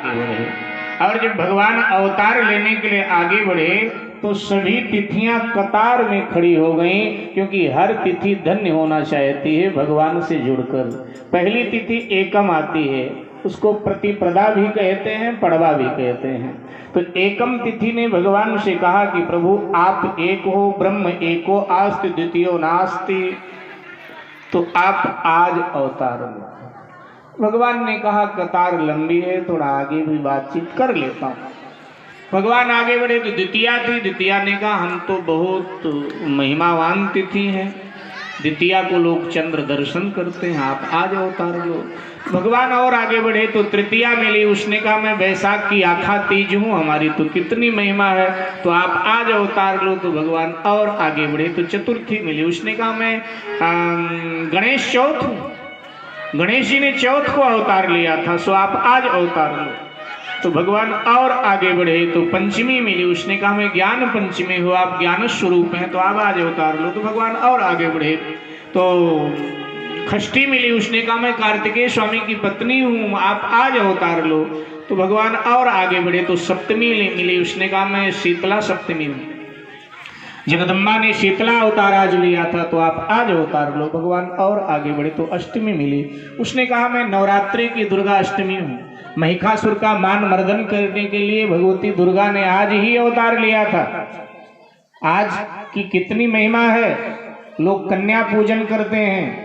आगे बढ़े। और जब भगवान अवतार लेने के लिए आगे बढ़े तो सभी तिथियां कतार में खड़ी हो गईं, क्योंकि हर तिथि धन्य होना चाहती है भगवान से जुड़कर। पहली तिथि एकम आती है, उसको प्रतिप्रदा भी कहते हैं, पड़वा भी कहते हैं। तो एकम तिथि ने भगवान से कहा कि प्रभु आप एक हो, ब्रह्म एको आस्ति द्वितीयो नास्ति, तो आप आज अवतार लो। भगवान ने कहा कतार लंबी है, थोड़ा आगे भी बातचीत कर लेता हूँ। भगवान आगे बढ़े तो द्वितीया थी। द्वितीया ने कहा हम तो बहुत महिमावान तिथि हैं, द्वितीया को लोग चंद्र दर्शन करते हैं, आप आज अवतार लो। भगवान और आगे बढ़े तो तृतीया मिली, उसने कहा मैं वैशाख की आखा तीज हूँ, हमारी तो कितनी महिमा है, तो आप आज अवतार लो। तो भगवान और आगे बढ़े तो चतुर्थी मिली, उसने कहा मैं गणेश चौथ हूँ, गणेश जी ने चौथ को अवतार लिया था, सो आप आज अवतार लो। तो भगवान और आगे बढ़े तो पंचमी मिली, उसने कहा मैं ज्ञान पंचमी हूँ, आप ज्ञान स्वरूप हैं, तो आप आज अवतार लो। तो भगवान और आगे बढ़े तो षष्ठी मिली, उसने कहा मैं कार्तिकेय स्वामी की पत्नी हूँ, आप आज अवतार लो। तो भगवान और आगे बढ़े तो सप्तमी मिली, उसने कहा मैं शीतला सप्तमी हूँ, जगदम्बा ने शीतला अवतार आज लिया था, तो आप आज अवतार लो। भगवान और आगे बढ़े तो अष्टमी मिली, उसने कहा मैं नवरात्रि की दुर्गा अष्टमी हूँ, महिषासुर का मान मर्दन करने के लिए भगवती दुर्गा ने आज ही अवतार लिया था। आज की कितनी महिमा है, लोग कन्या पूजन करते हैं,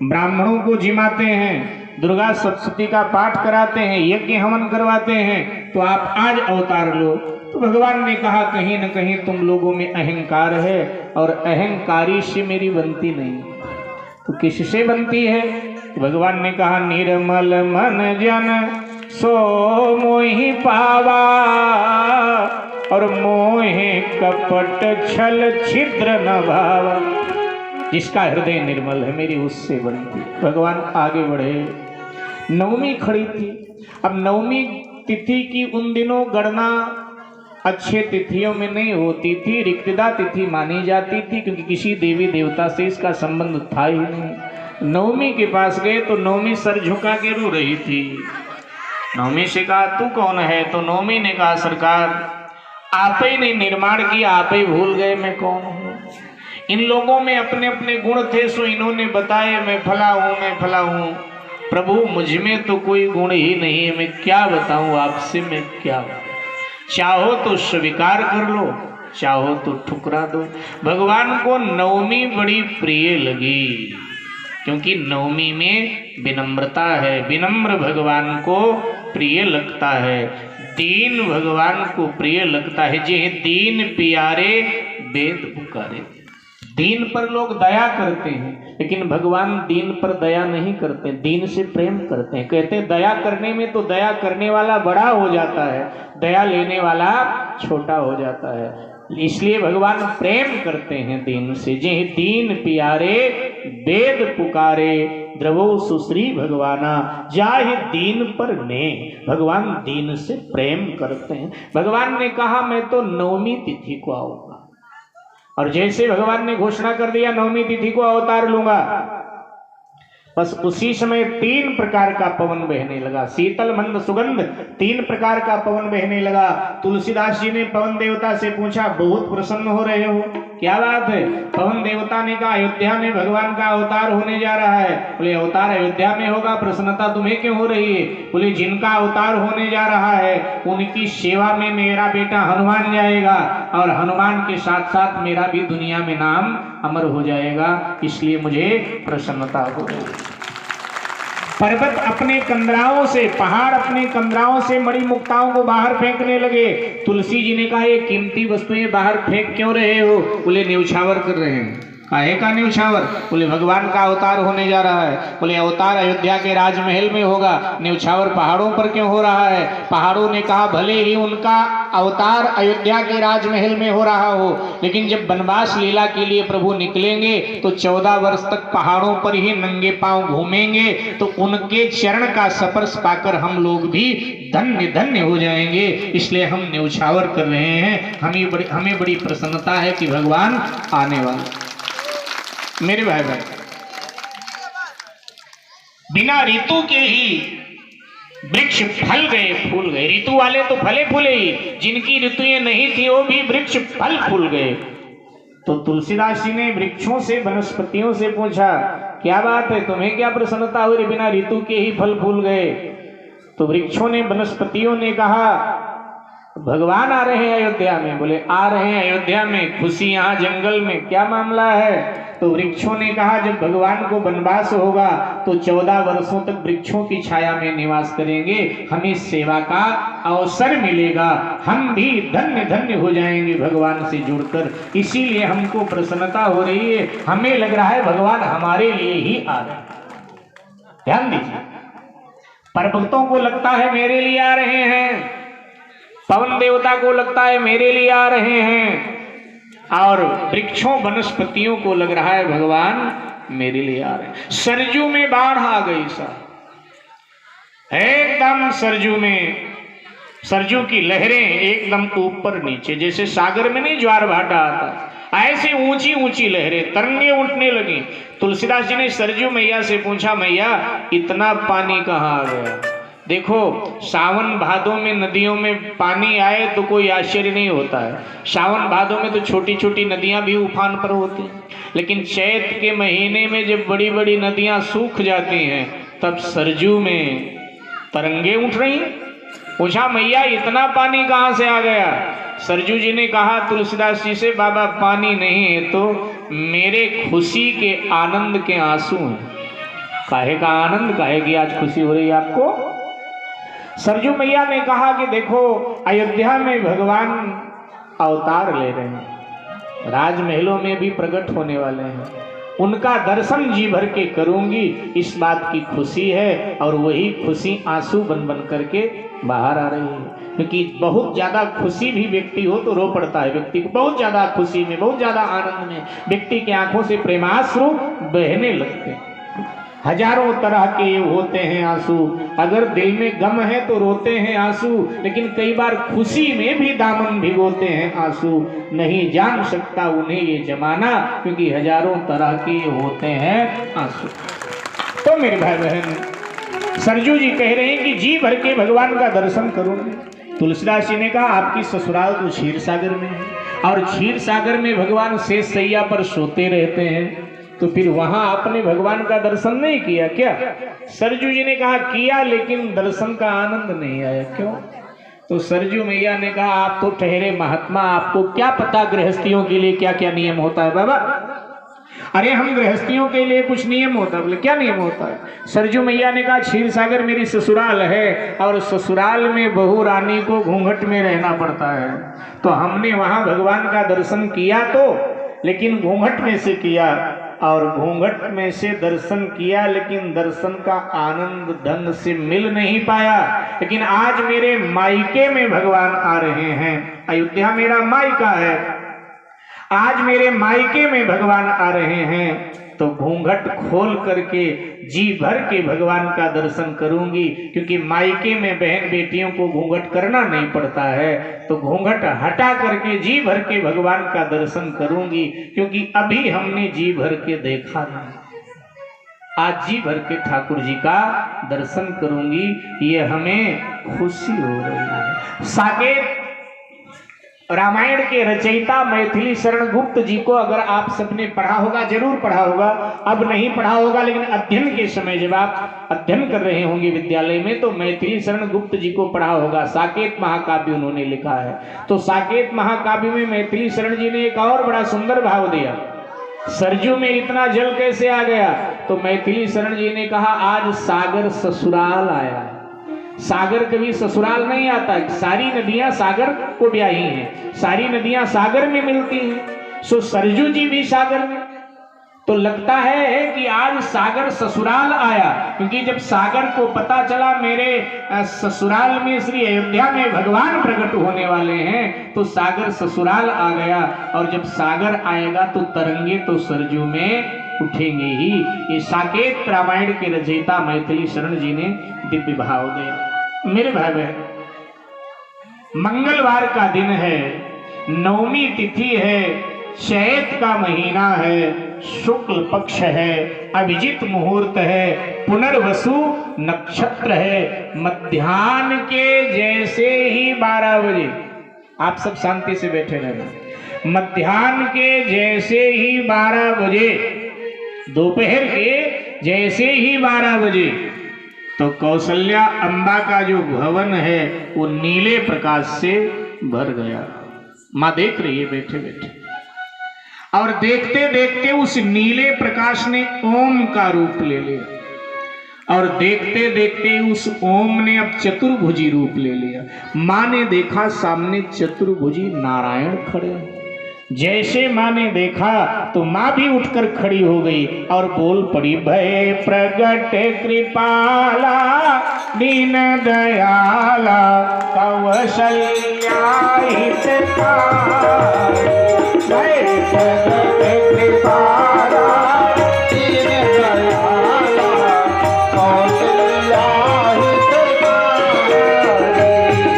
ब्राह्मणों को जिमाते हैं, दुर्गा सप्तशती का पाठ कराते हैं, यज्ञ हवन करवाते हैं, तो आप आज अवतार लो। तो भगवान ने कहा कहीं न कहीं तुम लोगों में अहंकार है, और अहंकारी से मेरी बनती नहीं, तो किससे बनती है? भगवान ने कहा निर्मल मन जन सो मोहि पावा, और मोहे कपट छल छिद्र न भावा। जिसका हृदय निर्मल है मेरी उससे बनती। भगवान आगे बढ़े, नवमी खड़ी थी। अब नवमी तिथि की उन दिनों गणना अच्छे तिथियों में नहीं होती थी, रिक्तदा तिथि मानी जाती थी, क्योंकि किसी देवी देवता से इसका संबंध था ही नहीं। नवमी के पास गए तो नवमी सर झुका के रो रही थी। नवमी से कहा तू कौन है? तो नवमी ने कहा सरकार आप ही ने निर्माण किया, आप ही भूल गए मैं कौन हूँ। इन लोगों में अपने अपने गुण थे, सो इन्होंने बताए मैं फला हूँ, मैं फला हूँ। प्रभु मुझ में तो कोई गुण ही नहीं है, मैं क्या बताऊँ आपसे, मैं क्या चाहो तो स्वीकार कर लो, चाहो तो ठुकरा दो। भगवान को नवमी बड़ी प्रिय लगी, क्योंकि नवमी में विनम्रता है, विनम्र भगवान को प्रिय लगता है, दीन भगवान को प्रिय लगता है। जे दीन प्यारे वेद पुकारे। दीन पर लोग दया करते हैं, लेकिन भगवान दीन पर दया नहीं करते, दीन से प्रेम करते हैं। कहते हैं दया करने में तो दया करने वाला बड़ा हो जाता है, दया लेने वाला छोटा हो जाता है। इसलिए भगवान प्रेम करते हैं दीन से। जे दीन प्यारे वेद पुकारे, द्रवो सुश्री भगवाना जाहि दीन पर ने। भगवान दीन से प्रेम करते हैं। भगवान ने कहा मैं तो नवमी तिथि को आऊंगा, और जैसे भगवान ने घोषणा कर दिया नवमी तिथि को अवतार लूंगा, बस उसी समय 3 प्रकार का पवन बहने लगा, शीतल मंद सुगंध 3 प्रकार का पवन बहने लगा। तुलसीदास जी ने पवन देवता से पूछा बहुत प्रसन्न हो रहे हो, क्या बात है? पवन देवता ने कहा अयोध्या में भगवान का अवतार होने जा रहा है। बोले अवतार अयोध्या में होगा, प्रसन्नता तुम्हें क्यों हो रही है? बोले जिनका अवतार होने जा रहा है उनकी सेवा में मेरा बेटा हनुमान जाएगा, और हनुमान के साथ साथ मेरा भी दुनिया में नाम अमर हो जाएगा, इसलिए मुझे प्रसन्नता हो रही है। पर्वत अपने कंदराओं से, पहाड़ अपने कंदराओं से मणि मुक्ताओं को बाहर फेंकने लगे। तुलसी जी ने कहा ये कीमती वस्तुएं बाहर फेंक क्यों रहे हो? बोले न्यौछावर कर रहे हैं। काहे का न्यौछावर? बोले भगवान का अवतार होने जा रहा है। बोले अवतार अयोध्या के राजमहल में होगा, न्यौछावर पहाड़ों पर क्यों हो रहा है? पहाड़ों ने कहा भले ही उनका अवतार अयोध्या के राजमहल में हो रहा हो, लेकिन जब वनवास लीला के लिए प्रभु निकलेंगे तो 14 वर्ष तक पहाड़ों पर ही नंगे पांव घूमेंगे, तो उनके चरण का स्पर्श पाकर हम लोग भी धन्य धन्य हो जाएंगे, इसलिए हम न्यौछावर कर रहे हैं। हमें बड़ी प्रसन्नता है कि भगवान आने वाले। मेरे भाई बिना ऋतु के ही वृक्ष फल गए फूल गए। ऋतु वाले तो फले फूले ही, जिनकी ऋतुएं नहीं थी वो भी वृक्ष फल फूल गए। तो तुलसीदास जी ने वृक्षों से वनस्पतियों से पूछा, क्या बात है, तुम्हें क्या प्रसन्नता हुई, बिना ऋतु के ही फल फूल गए? तो वृक्षों ने वनस्पतियों ने कहा, भगवान आ रहे हैं अयोध्या में। बोले आ रहे हैं अयोध्या में, खुशी यहाँ जंगल में, क्या मामला है? तो वृक्षों ने कहा, जब भगवान को वनवास होगा तो 14 वर्षों तक वृक्षों की छाया में निवास करेंगे, हमें सेवा का अवसर मिलेगा, हम भी धन्य धन्य हो जाएंगे भगवान से जुड़कर, इसीलिए हमको प्रसन्नता हो रही है, हमें लग रहा है भगवान हमारे लिए ही आ रहे हैं। ध्यान दीजिए, पर्वतों को लगता है मेरे लिए आ रहे हैं, पवन देवता को लगता है मेरे लिए आ रहे हैं, और वृक्षों वनस्पतियों को लग रहा है भगवान मेरे लिए आ रहे हैं। सरजू में बाढ़ आ गई सर, एकदम सरजू में, सरजू की लहरें एकदम ऊपर नीचे, जैसे सागर में नहीं ज्वार भाटा आता, ऐसे ऊंची ऊंची लहरें, तरंगे उठने लगी। तुलसीदास जी ने सरजू मैया से पूछा, मैया इतना पानी कहाँ आ गया? देखो, सावन भादों में नदियों में पानी आए तो कोई आश्चर्य नहीं होता है, सावन भादों में तो छोटी छोटी नदियां भी उफान पर होती हैं, लेकिन चैत के महीने में जब बड़ी बड़ी नदियां सूख जाती हैं तब सरजू में तरंगे उठ रही। पूछा, मैया इतना पानी कहाँ से आ गया? सरजू जी ने कहा तुलसीदास जी से, बाबा पानी नहीं है तो मेरे खुशी के आनंद के आंसू हैं। काहे का आनंद, काहे की आज खुशी हो रही है आपको? सरजू मैया ने कहा कि देखो, अयोध्या में भगवान अवतार ले रहे हैं, राजमहलों में भी प्रकट होने वाले हैं, उनका दर्शन जी भर के करूंगी, इस बात की खुशी है, और वही खुशी आंसू बन बन करके बाहर आ रही है। क्योंकि बहुत ज्यादा खुशी भी व्यक्ति हो तो रो पड़ता है, व्यक्ति को बहुत ज्यादा खुशी में, बहुत ज्यादा आनंद में व्यक्ति की आंखों से प्रेमाश्रु बहने लगते हैं। हजारों तरह के होते हैं आंसू, अगर दिल में गम है तो रोते हैं आंसू, लेकिन कई बार खुशी में भी दामन भिगोते हैं आंसू, नहीं जान सकता उन्हें ये जमाना, क्योंकि हजारों तरह के होते हैं आंसू। तो मेरे भाई बहन, सरजू जी कह रहे हैं कि जी भर के भगवान का दर्शन करूंगी। तुलसीदास जी ने कहा, आपकी ससुराल तो क्षीर सागर में है, और क्षीर सागर में भगवान शेष सैया पर सोते रहते हैं, तो फिर वहां आपने भगवान का दर्शन नहीं किया क्या? सरजू जी ने कहा, किया, लेकिन दर्शन का आनंद नहीं आया। क्यों? तो सरजू मैया ने कहा, आप तो ठहरे महात्मा, आपको क्या पता गृहस्थियों के लिए क्या क्या नियम होता है बाबा? अरे हम गृहस्थियों के लिए कुछ नियम होता है। बोले क्या नियम होता है? सरजू मैया ने कहा, क्षीर सागर मेरी ससुराल है, और ससुराल में बहू रानी को घूंघट में रहना पड़ता है, तो हमने वहां भगवान का दर्शन किया तो, लेकिन घूंघट में से किया, और घूंघट में से दर्शन किया, लेकिन दर्शन का आनंद ढंग से मिल नहीं पाया। लेकिन आज मेरे मायके में भगवान आ रहे हैं, अयोध्या मेरा मायका है, आज मेरे मायके में भगवान आ रहे हैं, तो घूंघट खोल करके जी भर के भगवान का दर्शन करूंगी, क्योंकि मायके में बहन बेटियों को घूंघट करना नहीं पड़ता है, तो घूंघट हटा करके जी भर के भगवान का दर्शन करूंगी, क्योंकि अभी हमने जी भर के देखा नहीं, आज जी भर के ठाकुर जी का दर्शन करूंगी, ये हमें खुशी हो रही है। साकेत रामायण के रचयिता मैथिली शरण गुप्त जी को अगर आप सबने पढ़ा होगा, जरूर पढ़ा होगा, अब नहीं पढ़ा होगा, लेकिन अध्ययन के समय जब आप अध्ययन कर रहे होंगे विद्यालय में, तो मैथिली शरण गुप्त जी को पढ़ा होगा। साकेत महाकाव्य उन्होंने लिखा है, तो साकेत महाकाव्य में मैथिली शरण जी ने एक और बड़ा सुंदर भाव दिया, सरजू में इतना जल कैसे आ गया? तो मैथिली शरण जी ने कहा, आज सागर ससुराल आया। सागर कभी ससुराल नहीं आता, सारी नदियां सागर को ब्याही हैं, सारी नदियां सागर में मिलती हैं, सो सरजू जी भी सागर में। तो लगता है कि आज सागर ससुराल आया, क्योंकि जब सागर को पता चला मेरे ससुराल में श्री अयोध्या में भगवान प्रकट होने वाले हैं, तो सागर ससुराल आ गया, और जब सागर आएगा तो तरंगे तो सरजू में उठेंगे ही। ये साकेत रामायण के रचयिता मैथिली शरण जी ने दिव्य भाव दिया। मेरे भाई बहन, मंगलवार का दिन है, नवमी तिथि है, चैत का महीना है, शुक्ल पक्ष है, अभिजित मुहूर्त है, पुनर्वसु नक्षत्र है, मध्याह्न के जैसे ही 12 बजे, आप सब शांति से बैठे रहना, मध्याह्न के जैसे ही 12 बजे, दोपहर के जैसे ही 12 बजे, तो कौशल्या अम्बा का जो भवन है वो नीले प्रकाश से भर गया। माँ देख रही है बैठे बैठे, और देखते देखते उस नीले प्रकाश ने ओम का रूप ले लिया, और देखते देखते उस ओम ने अब चतुर्भुजी रूप ले लिया। माँ ने देखा सामने चतुर्भुजी नारायण खड़े हैं। जैसे माँ ने देखा तो माँ भी उठकर खड़ी हो गई और बोल पड़ी, भय प्रगट कृपाला दीन दयाला कौशल्या हितकारी, भय प्रगट कृपाला दीन दयाला कौशल्या हितकारी,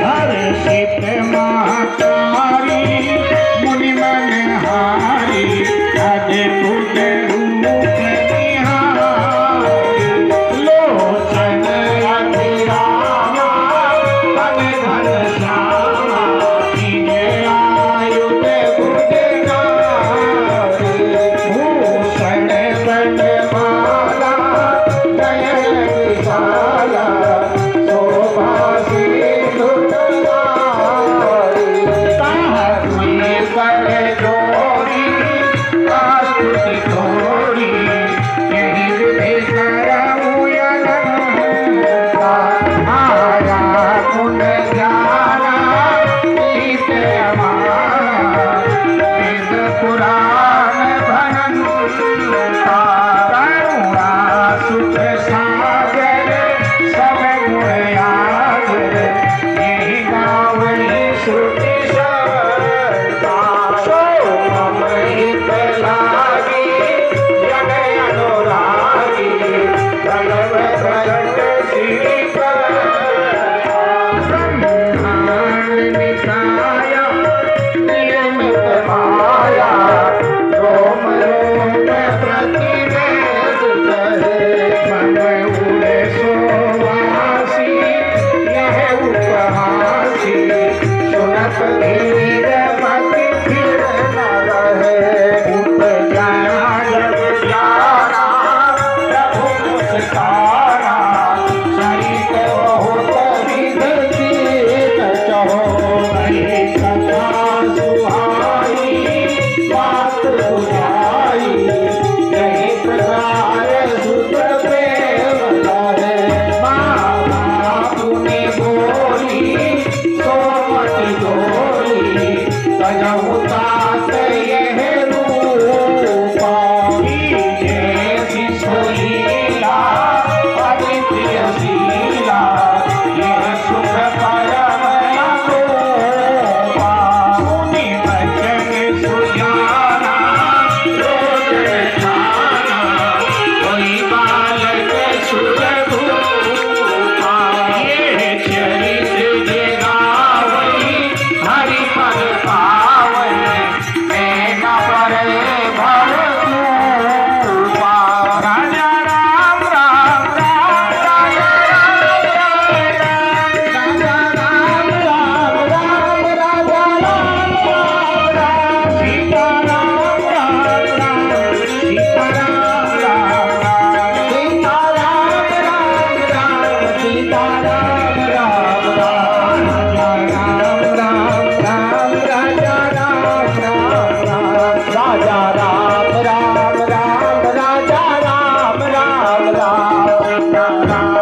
हर्षित महतारी मुनि मनहारी, अद्भुत रूप निहारी, लोचन अभिरामा तन घन श्यामा, कीन्हे आयुध गुणगारी, भूषण बनमाला नयन विशाला, शोभा सिंधुतनारी, ताहि कर जोड़ी आस्तुति थोड़ी, यही विधि करऊं अलंकार, माया गुण ज्ञाना नीत अमाया, वेद पुराण भनंता, करुणा सुख सागर सब गुण आगर, यही गावई श्रुति सरता, शोभमहित लागी जन अनुरागी, प्रणव प्रगट श्रीकर्ता, ब्रह्मांड निकाया नियमित माया, रोम रोम प्रतिवेद कहे, मन उड़े सोवासी यह उपहासी, सुनत धीर मति फिर न रहे, उपजाया जब जाना प्रभु मुस्काना, सरित बहुत विध गीत चहो, कही कथा सुहाई बात बुझाई, यही प्रकार सुत प्रेम लहे, बाबा पुनि बोली सोमति गोरी, तजहु तात यह रूपा, कीजे शिशुलीला अद्वितीय शीला, यह सुख परम अनूपा, मुनि बचन सुजाना रोज ठाना, कोई बालक सुरभूपा, ये चरित जे गावई हरि पद पावै, नैन परे भव रूपा, राजा राम राम राम, राजा राम राम राम, राजा राम राम राम, सीता राम राम राम, सीता राम राम राम, सीता राम राम राम, सीता राम राम राम, राजा राम राम राम, राजा राम राम राम, राजा राम राम राम, सीता राम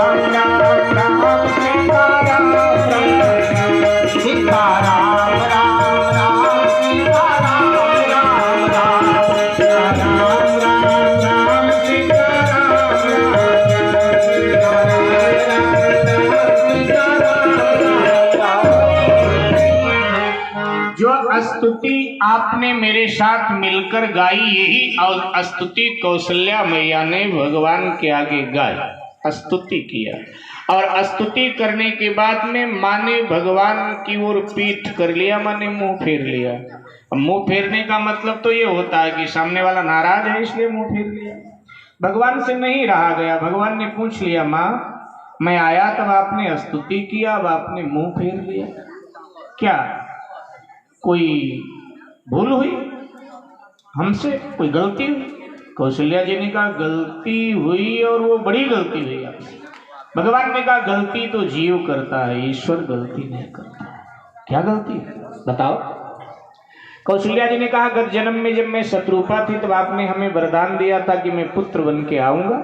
राम राम, सीता राम राम राम, सीता राम राम राम, सीता राम राम राम, सीता राम राम राम, सीता राम राम। जो स्तुति आपने मेरे साथ मिलकर गाई, यही स्तुति कौशल्या मैया ने भगवान के आगे गाई, स्तुति किया, और स्तुति करने के बाद में माँ ने भगवान की ओर पीठ कर लिया, माँ ने मुंह फेर लिया, मुंह फेरने का मतलब तो ये होता है कि सामने वाला नाराज है इसलिए मुंह फेर लिया। भगवान से नहीं रहा गया, भगवान ने पूछ लिया, माँ मैं आया तब आपने स्तुति किया, अब आपने मुंह फेर लिया, क्या कोई भूल हुई हमसे, कोई गलती हुई? कौशल्या जी ने कहा गलती हुई और वो बड़ी गलती हुई आपसे। भगवान ने कहा गलती तो जीव करता है, ईश्वर गलती नहीं करता। क्या गलती बताओ? कौशल्या जी ने कहा गत जन्म में जब मैं शत्रुपा थी तब आपने हमें वरदान दिया था कि मैं पुत्र बन के आऊंगा,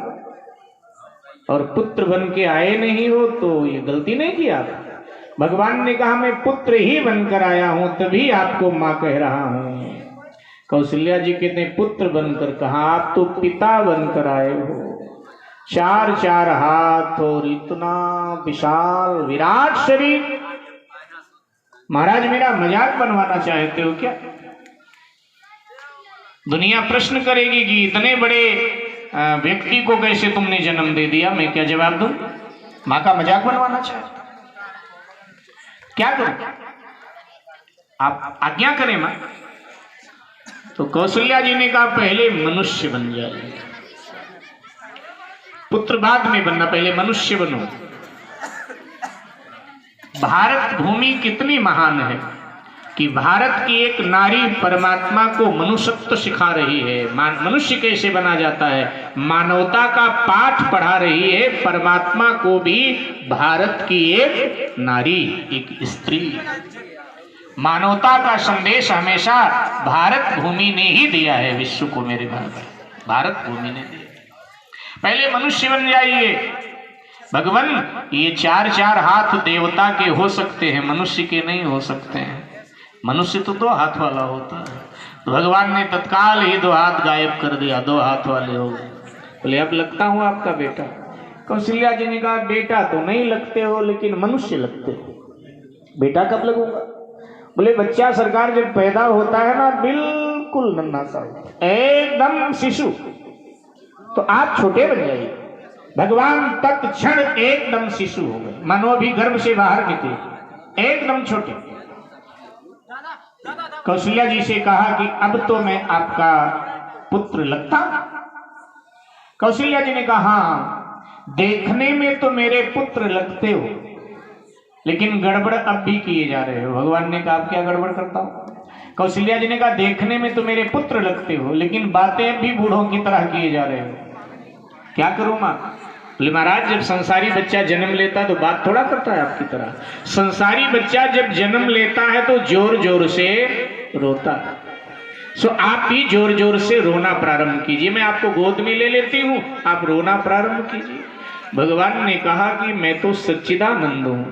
और पुत्र बन के आए नहीं हो तो ये गलती नहीं की आप। भगवान ने कहा मैं पुत्र ही बनकर आया हूं तभी आपको मां कह रहा हूं। कौशल्या जी कहते पुत्र बनकर कहा, आप तो पिता बनकर आए हो। 4 हाथ और इतना विशाल विराट शरीर। महाराज मेरा मजाक बनवाना चाहते हो क्या? दुनिया प्रश्न करेगी कि इतने बड़े व्यक्ति को कैसे तुमने जन्म दे दिया। मैं क्या जवाब दूं? मां का मजाक बनवाना चाहते, क्या करूं? आप आज्ञा करें मां। तो कौशल्या जी ने कहा पहले मनुष्य बन जाए, पुत्र बाद में बनना, पहले मनुष्य बनो। भारत भूमि कितनी महान है कि भारत की एक नारी परमात्मा को मनुष्यत्व सिखा रही है, मनुष्य कैसे बना जाता है, मानवता का पाठ पढ़ा रही है परमात्मा को भी। भारत की एक नारी, एक स्त्री, मानवता का संदेश हमेशा भारत भूमि ने ही दिया है विश्व को। मेरे भाई, भारत भूमि ने दिया। पहले मनुष्य बन जाइए। भगवान ये 4 हाथ देवता के हो सकते हैं, मनुष्य के नहीं हो सकते हैं। मनुष्य तो 2 हाथ वाला होता है। तो भगवान ने तत्काल ही 2 हाथ गायब कर दिया, 2 हाथ वाले हो गए। बोले अब लगता हूं आपका बेटा। कौशल्या जी ने कहा बेटा तो नहीं लगते हो लेकिन मनुष्य लगते हो। बेटा कब लगूंगा? बोले बच्चा सरकार जब पैदा होता है ना बिल्कुल नन्हा सा एकदम शिशु, तो आप छोटे बन जाइए। भगवान तत्क्षण एकदम शिशु हो गए, मानो अभी गर्भ से बाहर निकले, एकदम छोटे। कौशल्या जी से कहा कि अब तो मैं आपका पुत्र लगता। कौशल्या जी ने कहा हाँ, देखने में तो मेरे पुत्र लगते हो लेकिन गड़बड़ अब भी किए जा रहे हो। भगवान ने कहा क्या गड़बड़ करता हूं? कौशल्या जी ने कहा देखने में तो मेरे पुत्र लगते हो लेकिन बातें अब भी बूढ़ों की तरह किए जा रहे हो। क्या करूं मां? बोले महाराज जब संसारी बच्चा जन्म लेता है तो बात थोड़ा करता है आपकी तरह। संसारी बच्चा जब जन्म लेता है तो जोर जोर से रोता है। सो आप भी जोर जोर से रोना प्रारंभ कीजिए। मैं आपको गोद में ले लेती हूं, आप रोना प्रारंभ कीजिए। भगवान ने कहा कि मैं तो सच्चिदानंद हूं,